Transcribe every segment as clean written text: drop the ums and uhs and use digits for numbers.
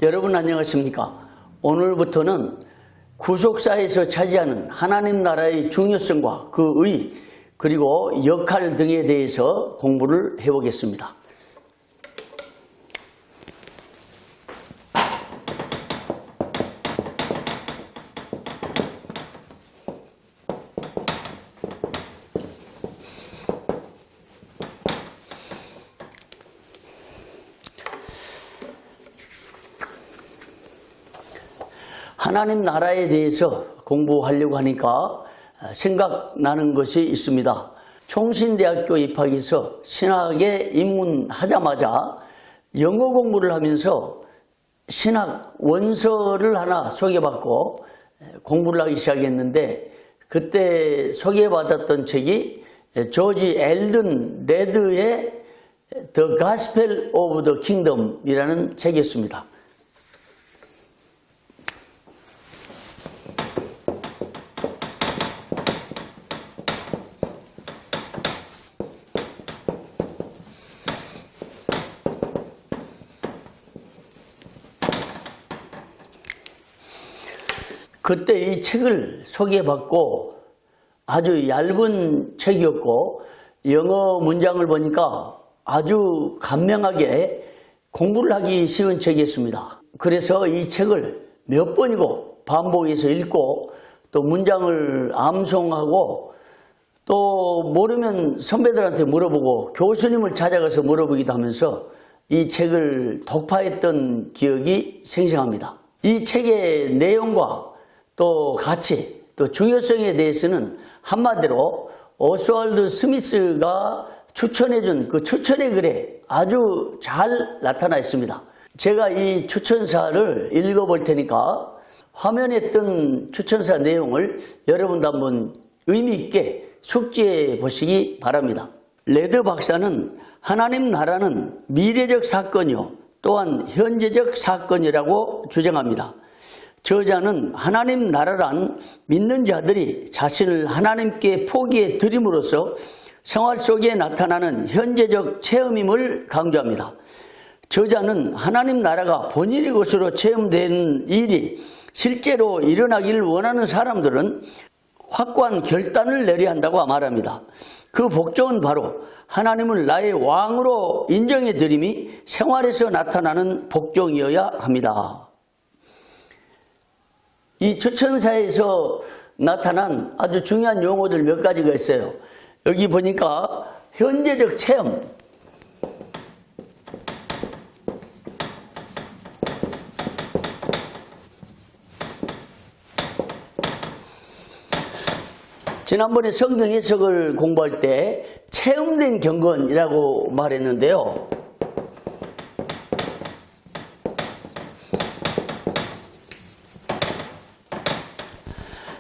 여러분 안녕하십니까? 오늘부터는 구속사에서 차지하는 하나님 나라의 중요성과 그 의 그리고 역할 등에 대해서 공부를 해보겠습니다. 하나님 나라에 대해서 공부하려고 하니까 생각나는 것이 있습니다. 총신대학교 입학해서 신학에 입문하자마자 영어 공부를 하면서 신학 원서를 하나 소개받고 공부를 하기 시작했는데, 그때 소개받았던 책이 조지 엘든 레드의 The Gospel of the Kingdom이라는 책이었습니다. 그때 이 책을 소개받고 아주 얇은 책이었고 영어 문장을 보니까 아주 간명하게 공부를 하기 쉬운 책이었습니다. 그래서 이 책을 몇 번이고 반복해서 읽고 또 문장을 암송하고 또 모르면 선배들한테 물어보고 교수님을 찾아가서 물어보기도 하면서 이 책을 독파했던 기억이 생생합니다. 이 책의 내용과 또 가치, 또 중요성에 대해서는 한마디로 오스왈드 스미스가 추천해준 그 추천의 글에 아주 잘 나타나 있습니다. 제가 이 추천사를 읽어볼 테니까 화면에 뜬 추천사 내용을 여러분도 한번 의미 있게 숙지해 보시기 바랍니다. 레드 박사는 하나님 나라는 미래적 사건이요 또한 현재적 사건이라고 주장합니다. 저자는 하나님 나라란 믿는 자들이 자신을 하나님께 포기해 드림으로써 생활 속에 나타나는 현재적 체험임을 강조합니다. 저자는 하나님 나라가 본인의 것으로 체험되는 일이 실제로 일어나기를 원하는 사람들은 확고한 결단을 내려야 한다고 말합니다. 그 복종은 바로 하나님을 나의 왕으로 인정해 드림이 생활에서 나타나는 복종이어야 합니다. 이 추천사에서 나타난 아주 중요한 용어들 몇 가지가 있어요. 여기 보니까 현재적 체험, 지난번에 성경 해석을 공부할 때 체험된 경건이라고 말했는데요.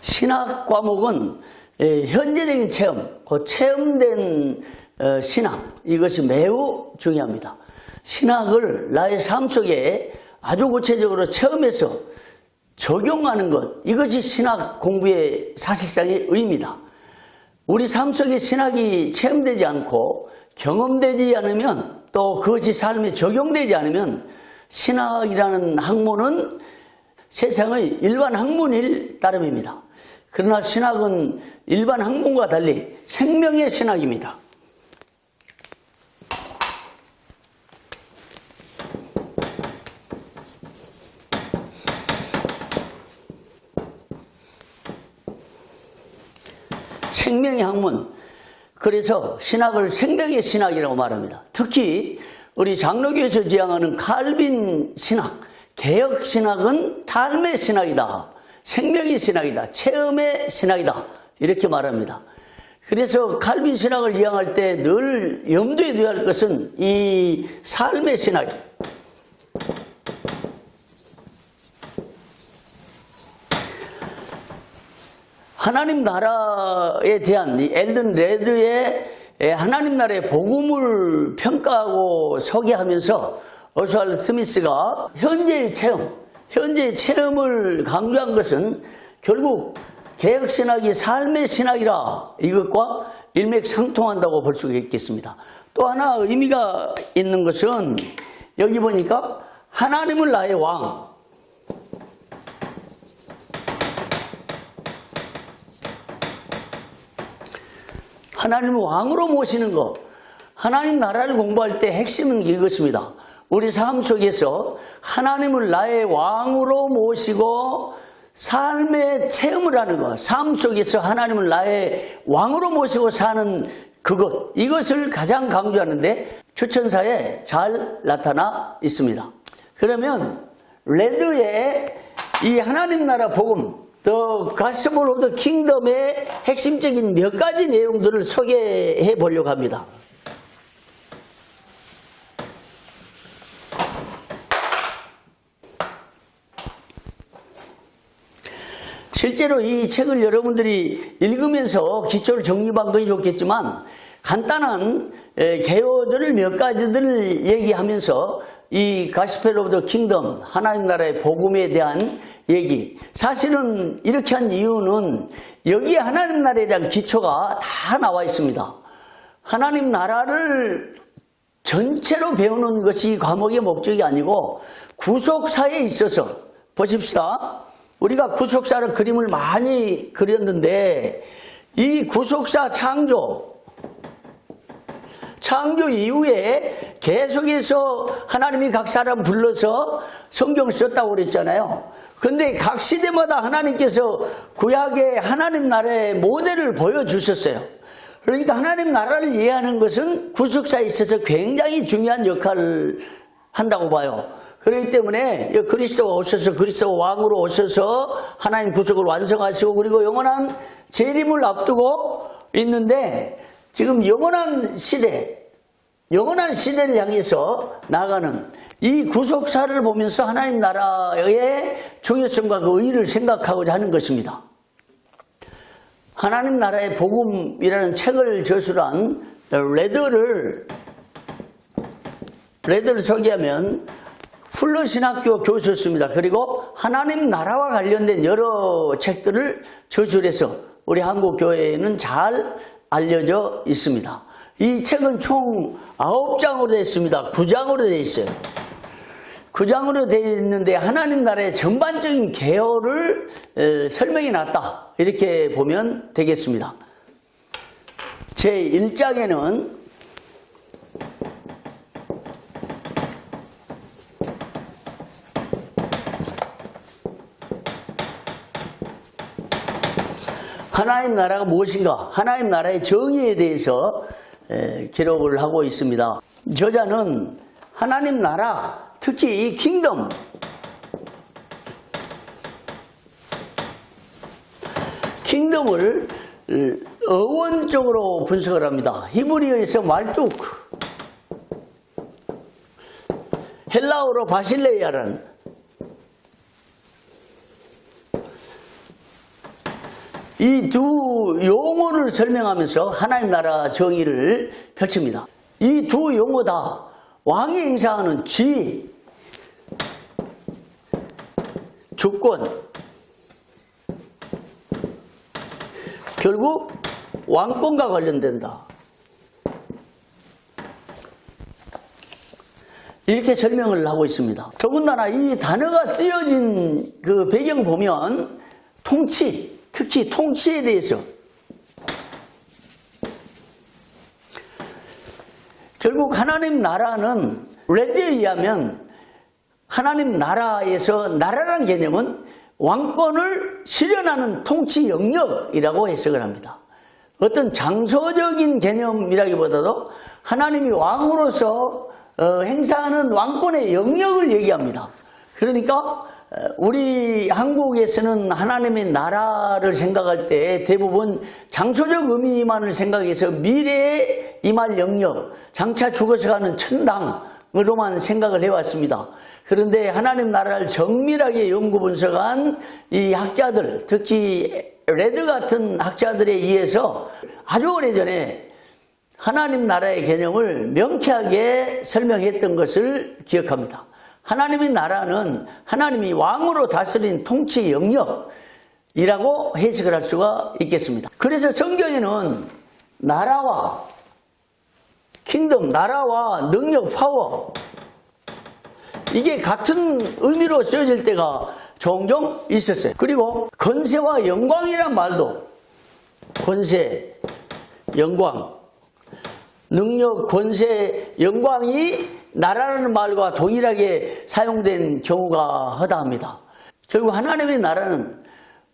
신학 과목은 현재적인 체험, 그 체험된 신학, 이것이 매우 중요합니다. 신학을 나의 삶 속에 아주 구체적으로 체험해서 적용하는 것, 이것이 신학 공부의 사실상의 의미다. 우리 삶 속에 신학이 체험되지 않고 경험되지 않으면, 또 그것이 삶에 적용되지 않으면 신학이라는 학문은 세상의 일반 학문일 따름입니다. 그러나 신학은 일반 학문과 달리 생명의 신학입니다. 생명의 학문, 그래서 신학을 생명의 신학이라고 말합니다. 특히 우리 장로교에서 지향하는 칼빈 신학, 개혁 신학은 삶의 신학이다, 생명의 신학이다, 체험의 신학이다, 이렇게 말합니다. 그래서 칼빈 신학을 지향할 때 늘 염두에 둬야 할 것은 이 삶의 신학입니다. 하나님 나라에 대한 이 엘든 레드의 하나님 나라의 복음을 평가하고 소개하면서 오스왈드 스미스가 현재의 체험을 강조한 것은 결국 개혁신학이 삶의 신학이라, 이것과 일맥상통한다고 볼 수가 있겠습니다. 또 하나 의미가 있는 것은 여기 보니까 하나님은 나의 왕. 하나님을 왕으로 모시는 것. 하나님 나라를 공부할 때 핵심은 이것입니다. 우리 삶 속에서 하나님을 나의 왕으로 모시고 삶의 체험을 하는 것. 삶 속에서 하나님을 나의 왕으로 모시고 사는 그것. 이것을 가장 강조하는데 추천사에 잘 나타나 있습니다. 그러면 레드의 이 하나님 나라 복음, The Gospel of the Kingdom의 핵심적인 몇 가지 내용들을 소개해 보려고 합니다. 실제로 이 책을 여러분들이 읽으면서 기초를 정립한 것이 좋겠지만 간단한 개요들을 몇 가지들을 얘기하면서 이 가스펠 오브 더 킹덤, 하나님 나라의 복음에 대한 얘기. 사실은 이렇게 한 이유는 여기에 하나님 나라에 대한 기초가 다 나와 있습니다. 하나님 나라를 전체로 배우는 것이 이 과목의 목적이 아니고 구속사에 있어서 보십시다. 우리가 구속사를 그림을 많이 그렸는데 이 구속사 창조 이후에 계속해서 하나님이 각 사람 불러서 성경을 썼다고 그랬잖아요. 근데 각 시대마다 하나님께서 구약의 하나님 나라의 모델을 보여주셨어요. 그러니까 하나님 나라를 이해하는 것은 구속사에 있어서 굉장히 중요한 역할을 한다고 봐요. 그렇기 때문에 그리스도가 오셔서 그리스도 왕으로 오셔서 하나님 구속을 완성하시고 그리고 영원한 재림을 앞두고 있는데 지금 영원한 시대를 향해서 나가는 이 구속사를 보면서 하나님 나라의 중요성과 그 의의를 생각하고자 하는 것입니다. 하나님 나라의 복음이라는 책을 저술한 레드를 소개하면 풀러 신학교 교수였습니다. 그리고 하나님 나라와 관련된 여러 책들을 저술해서 우리 한국 교회에는 잘 알려져 있습니다. 이 책은 총 9장으로 되어 있습니다. 9장으로 되어 있어요. 9장으로 되어 있는데 하나님 나라의 전반적인 개요를 설명해 놨다. 이렇게 보면 되겠습니다. 제1장에는 하나님 나라가 무엇인가, 하나님 나라의 정의에 대해서 기록을 하고 있습니다. 저자는 하나님 나라, 특히 이 킹덤, 킹덤을 어원적으로 분석을 합니다. 히브리어에서 말뚝, 헬라어로 바실레이아라는 이 두 용어를 설명하면서 하나님 나라 정의를 펼칩니다. 이 두 용어 다 왕이 행사하는 지위, 주권, 결국 왕권과 관련된다. 이렇게 설명을 하고 있습니다. 더군다나 이 단어가 쓰여진 그 배경 보면 통치, 특히 통치에 대해서 결국 하나님 나라는 레드에 의하면 하나님 나라에서 나라라는 개념은 왕권을 실현하는 통치 영역이라고 해석을 합니다. 어떤 장소적인 개념이라기보다도 하나님이 왕으로서 행사하는 왕권의 영역을 얘기합니다. 그러니까 우리 한국에서는 하나님의 나라를 생각할 때 대부분 장소적 의미만을 생각해서 미래에 임할 영역, 장차 죽어서 가는 천당으로만 생각을 해왔습니다. 그런데 하나님 나라를 정밀하게 연구 분석한 이 학자들, 특히 레드 같은 학자들에 의해서 아주 오래전에 하나님 나라의 개념을 명쾌하게 설명했던 것을 기억합니다. 하나님의 나라는 하나님이 왕으로 다스린 통치 영역이라고 해석을 할 수가 있겠습니다. 그래서 성경에는 나라와 킹덤, 나라와 능력, 파워 이게 같은 의미로 쓰여질 때가 종종 있었어요. 그리고 권세와 영광이란 말도 권세, 영광, 능력, 권세, 영광이 나라라는 말과 동일하게 사용된 경우가 허다합니다. 결국 하나님의 나라는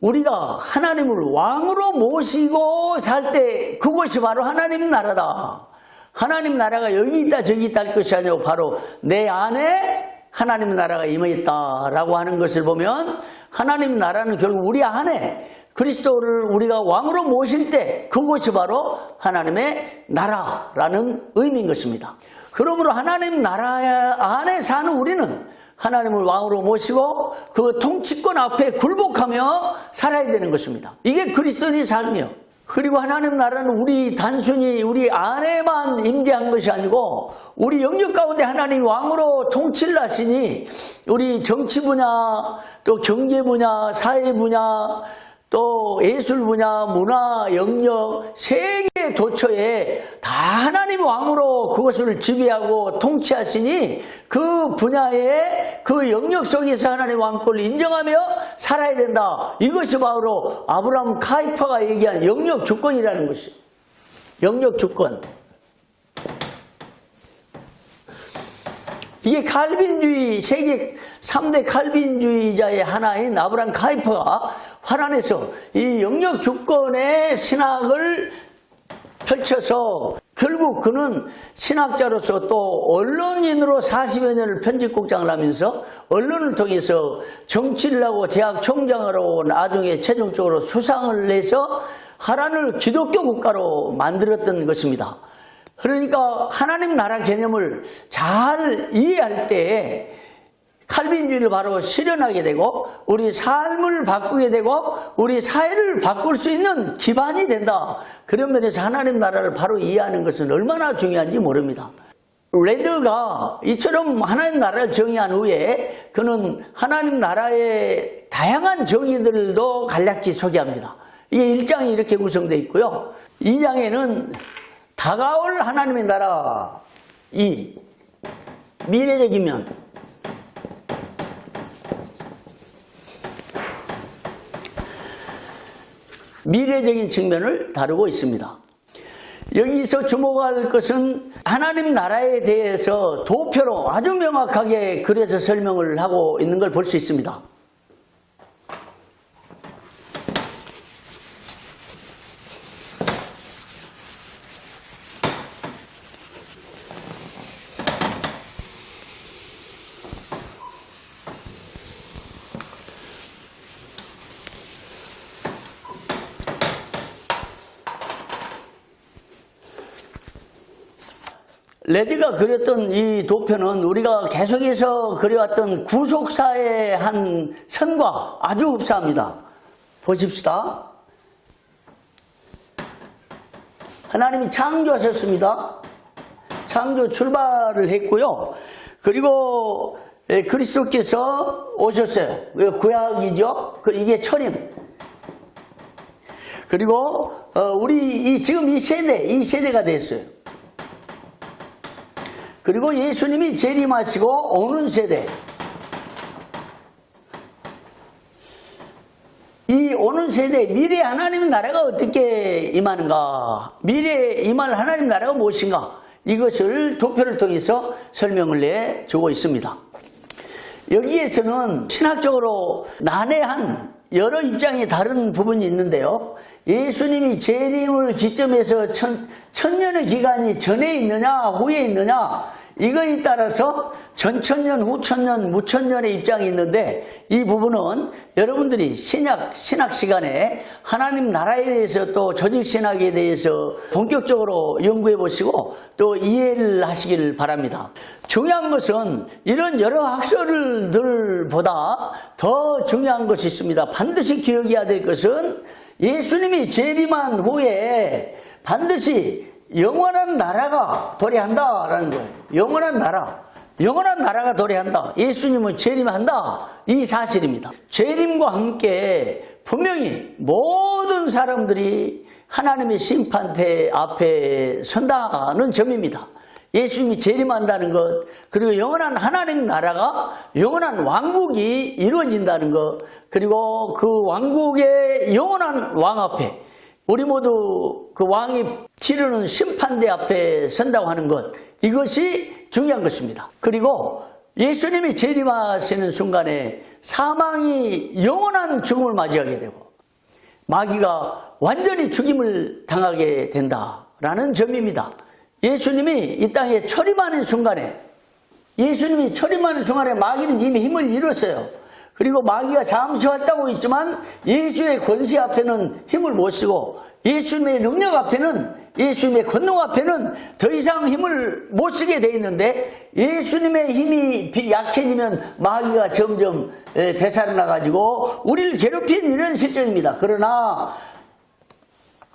우리가 하나님을 왕으로 모시고 살 때 그것이 바로 하나님 나라다. 하나님 나라가 여기 있다 저기 있다 할 것이 아니고 바로 내 안에 하나님 나라가 임해있다라고 하는 것을 보면 하나님 나라는 결국 우리 안에 그리스도를 우리가 왕으로 모실 때 그것이 바로 하나님의 나라라는 의미인 것입니다. 그러므로 하나님 나라 안에 사는 우리는 하나님을 왕으로 모시고 그 통치권 앞에 굴복하며 살아야 되는 것입니다. 이게 그리스도인의 삶이요. 그리고 하나님 나라는 우리 단순히 우리 안에만 임재한 것이 아니고 우리 영역 가운데 하나님 왕으로 통치를 하시니 우리 정치 분야, 또 경제 분야, 사회 분야, 또 예술 분야, 문화, 영역, 세계 도처에 다 하나님 왕으로 그것을 지배하고 통치하시니 그 분야에 그 영역 속에서 하나님 왕권을 인정하며 살아야 된다. 이것이 바로 아브라함 카이파가 얘기한 영역 주권이라는 것이에요. 영역 주권. 이게 칼빈주의, 세계 3대 칼빈주의자의 하나인 아브라함 카이퍼가 화란에서 이 영역 주권의 신학을 펼쳐서 결국 그는 신학자로서 또 언론인으로 40여 년을 편집국장을 하면서 언론을 통해서 정치를 하고 대학 총장을 하고 나중에 최종적으로 수상을 내서 하란을 기독교 국가로 만들었던 것입니다. 그러니까 하나님 나라 개념을 잘 이해할 때 칼빈주의를 바로 실현하게 되고 우리 삶을 바꾸게 되고 우리 사회를 바꿀 수 있는 기반이 된다. 그런 면에서 하나님 나라를 바로 이해하는 것은 얼마나 중요한지 모릅니다. 레드가 이처럼 하나님 나라를 정의한 후에 그는 하나님 나라의 다양한 정의들도 간략히 소개합니다. 이게 1장이 이렇게 구성되어 있고요. 2장에는 다가올 하나님의 나라, 이 미래적이면 미래적인 측면을 다루고 있습니다. 여기서 주목할 것은 하나님 나라에 대해서 도표로 아주 명확하게 그려서 설명을 하고 있는 걸 볼 수 있습니다. 레드가 그렸던 이 도표는 우리가 계속해서 그려왔던 구속사의 한 선과 아주 흡사합니다. 보십시다. 하나님이 창조하셨습니다. 창조 출발을 했고요. 그리고 그리스도께서 오셨어요. 구약이죠. 이게 초림. 그리고 우리 지금 이 세대가 됐어요. 그리고 예수님이 재림하시고 오는 세대. 이 오는 세대 미래 하나님 나라가 어떻게 임하는가, 미래에 임할 하나님 나라가 무엇인가, 이것을 도표를 통해서 설명을 내주고 있습니다. 여기에서는 신학적으로 난해한 여러 입장이 다른 부분이 있는데요. 예수님이 재림을 기점해서 천년의 기간이 전에 있느냐 후에 있느냐, 이거에 따라서 전천년, 후천년, 무천년의 입장이 있는데, 이 부분은 여러분들이 신학 시간에 하나님 나라에 대해서 또 조직신학에 대해서 본격적으로 연구해 보시고 또 이해를 하시길 바랍니다. 중요한 것은 이런 여러 학설들보다 더 중요한 것이 있습니다. 반드시 기억해야 될 것은 예수님이 재림한 후에 반드시 영원한 나라가 도래한다라는 거예요. 영원한 나라가 도래한다. 예수님은 재림한다. 이 사실입니다. 재림과 함께 분명히 모든 사람들이 하나님의 심판대 앞에 선다는 점입니다. 예수님이 재림한다는 것, 그리고 영원한 하나님 나라가 영원한 왕국이 이루어진다는 것, 그리고 그 왕국의 영원한 왕 앞에 우리 모두 그 왕이 치르는 심판대 앞에 선다고 하는 것, 이것이 중요한 것입니다. 그리고 예수님이 재림하시는 순간에 사망이 영원한 죽음을 맞이하게 되고 마귀가 완전히 죽임을 당하게 된다라는 점입니다. 예수님이 이 땅에 초림하는 순간에 마귀는 이미 힘을 잃었어요. 그리고 마귀가 잠시 활동하고 있지만 예수의 권세 앞에는 힘을 못 쓰고 예수님의 능력 앞에는, 예수님의 권능 앞에는 더 이상 힘을 못 쓰게 돼 있는데, 예수님의 힘이 약해지면 마귀가 점점 되살아나가지고 우리를 괴롭히는 이런 실정입니다. 그러나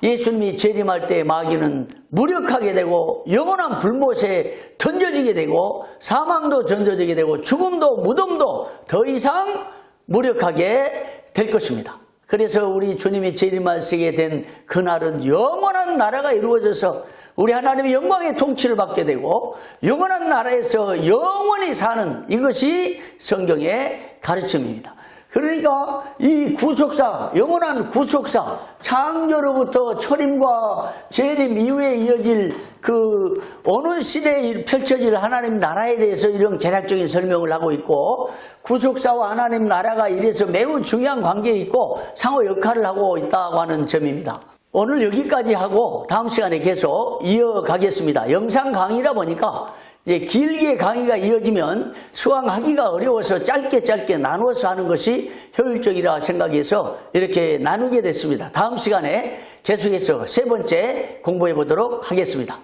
예수님이 재림할 때 마귀는 무력하게 되고 영원한 불못에 던져지게 되고 사망도 던져지게 되고 죽음도 무덤도 더 이상 무력하게 될 것입니다. 그래서 우리 주님이 재림하시게 된 그날은 영원한 나라가 이루어져서 우리 하나님의 영광의 통치를 받게 되고 영원한 나라에서 영원히 사는, 이것이 성경의 가르침입니다. 그러니까 이 구속사, 영원한 구속사, 창조로부터 초림과 재림 이후에 이어질 그 어느 시대에 펼쳐질 하나님 나라에 대해서 이런 개략적인 설명을 하고 있고, 구속사와 하나님 나라가 이래서 매우 중요한 관계에 있고 상호 역할을 하고 있다고 하는 점입니다. 오늘 여기까지 하고 다음 시간에 계속 이어가겠습니다. 영상 강의라 보니까 이제 길게 강의가 이어지면 수강하기가 어려워서 짧게 나누어서 하는 것이 효율적이라 생각해서 이렇게 나누게 됐습니다. 다음 시간에 계속해서 세 번째 공부해 보도록 하겠습니다.